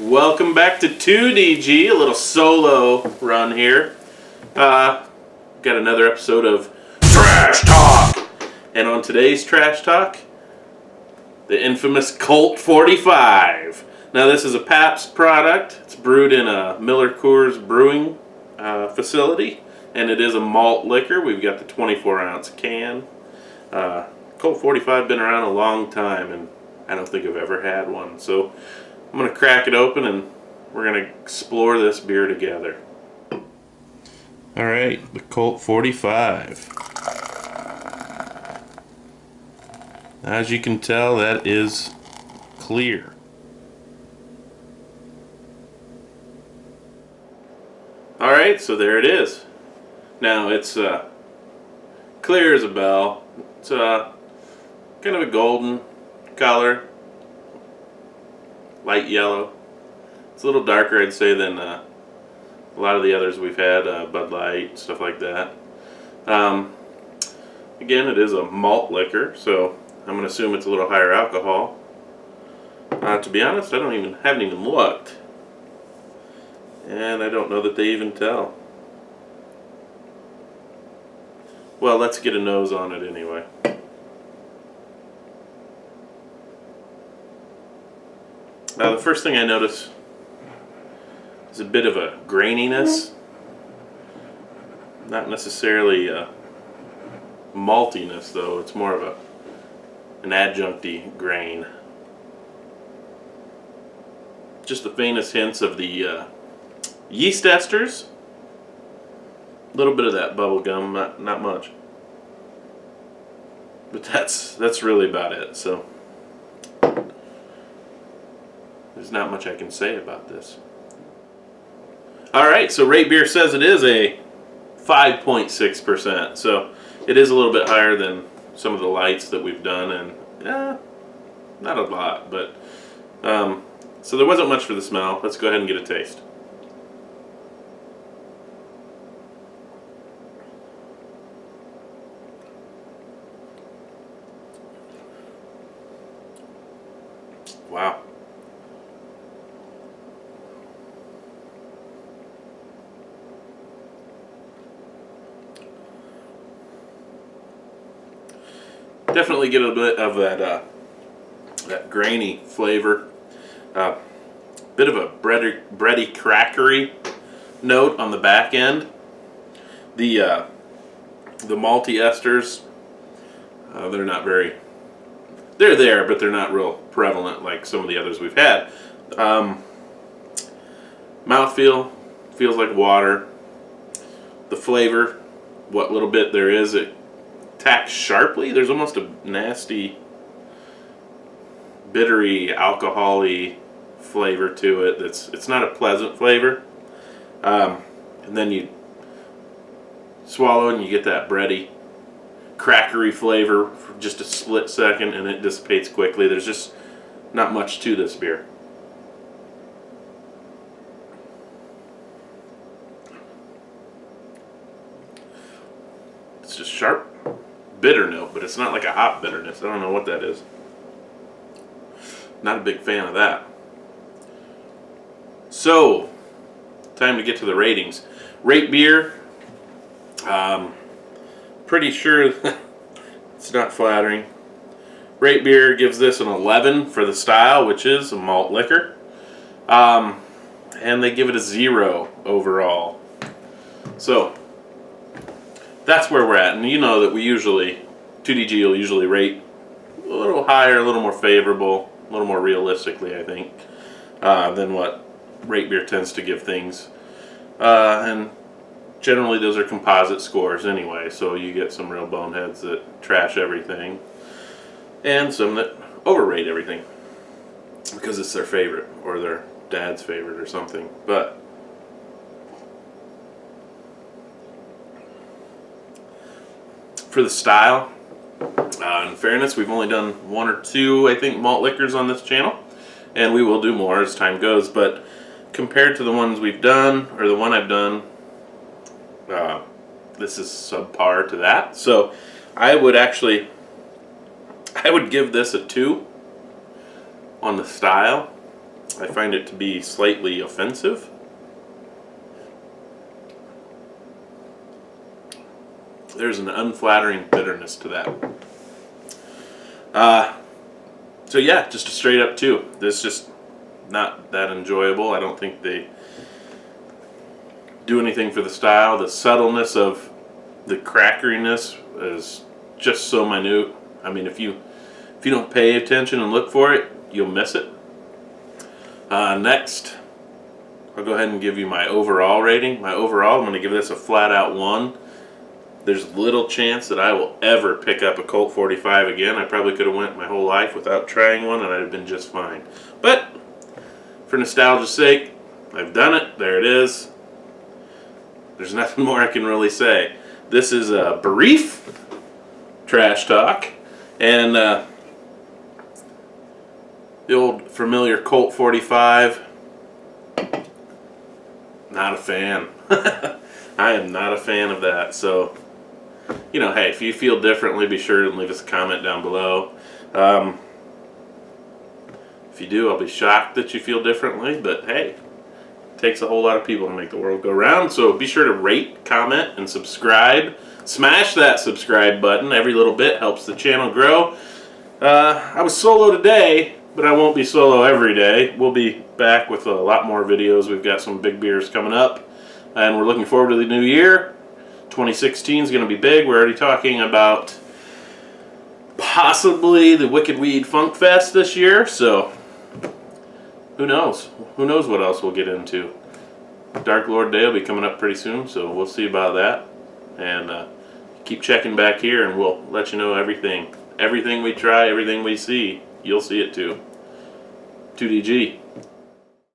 Welcome back to 2DG, a little solo run here. Got another episode of Trash Talk. And on today's Trash Talk, the infamous Colt 45. Now this is a Pabst product. It's brewed in a Miller Coors brewing facility. And it is a malt liquor. We've got the 24-ounce can. Colt 45 been around a long time, and I don't think I've ever had one. So I'm going to crack it open and we're going to explore this beer together. Alright, the Colt 45. As you can tell, that is clear. Alright, so there it is. Now it's clear as a bell. It's kind of a golden color. Light yellow. It's a little darker, I'd say, than a lot of the others we've had, Bud Light, stuff like that. Again, it is a malt liquor, so I'm going to assume it's a little higher alcohol. To be honest, I haven't even looked, and I don't know that they even tell. Well, let's get a nose on it anyway. The first thing I notice is a bit of a graininess. Not necessarily a maltiness, though. It's more of an adjuncty grain. Just the faintest hints of the yeast esters. A little bit of that bubble gum, not much. But that's really about it. So there's not much I can say about this. Alright, so Rate Beer says it is a 5.6%. So it is a little bit higher than some of the lights that we've done, and not a lot, but so there wasn't much for the smell. Let's go ahead and get a taste. Wow. Definitely get a bit of that grainy flavor. Bit of a bready crackery note on the back end. The malty esters, they're not very. They're there, but they're not real prevalent like some of the others we've had. Mouthfeel feels like water. The flavor, what little bit there is, it tacks sharply. There's almost a nasty, bittery, alcohol-y flavor to it. It's not a pleasant flavor. And then you swallow and you get that bready, crackery flavor for just a split second, and it dissipates quickly. There's just not much to this beer. It's just sharp, bitter note, but it's not like a hop bitterness. I don't know what that is. Not a big fan of that. So, time to get to the ratings. Rate Beer. Pretty sure it's not flattering. Rate Beer gives this an 11 for the style, which is a malt liquor. And they give it a 0 overall. So, that's where we're at. And you know that we usually, 2DG will usually rate a little higher, a little more favorable, a little more realistically, I think, than what Rate Beer tends to give things. And generally those are composite scores anyway, so you get some real boneheads that trash everything, and some that overrate everything because it's their favorite or their dad's favorite or something. But for the style, in fairness, we've only done 1 or 2, I think, malt liquors on this channel, and we will do more as time goes. But compared to the ones we've done, or the one I've done, this is subpar to that. So I would give this a 2 on the style. I find it to be slightly offensive. There's an unflattering bitterness to that. So yeah, just a straight up 2. This is just not that enjoyable. I don't think they do anything for the style. The subtleness of the crackeriness is just so minute. I mean, if you don't pay attention and look for it, you'll miss it. Next, I'll go ahead and give you my overall rating. My overall, I'm going to give this a flat out 1. There's little chance that I will ever pick up a Colt 45 again. I probably could have went my whole life without trying one and I'd have been just fine. But for nostalgia's sake, I've done it. There it is. There's nothing more I can really say. This is a brief trash talk, and the old familiar Colt 45, not a fan. I am not a fan of that. So, you know, hey, if you feel differently, be sure to leave us a comment down below. If you do, I'll be shocked that you feel differently, but hey, it takes a whole lot of people to make the world go round. So be sure to rate, comment, and subscribe. Smash that subscribe button. Every little bit helps the channel grow. I was solo today, but I won't be solo every day. We'll be back with a lot more videos. We've got some big beers coming up, and we're looking forward to the new year. 2016 is going to be big. We're already talking about possibly the Wicked Weed Funk Fest this year, so who knows? Who knows what else we'll get into. Dark Lord Day will be coming up pretty soon, so we'll see about that. And keep checking back here, and we'll let you know everything. Everything we try, everything we see, you'll see it too. 2DG.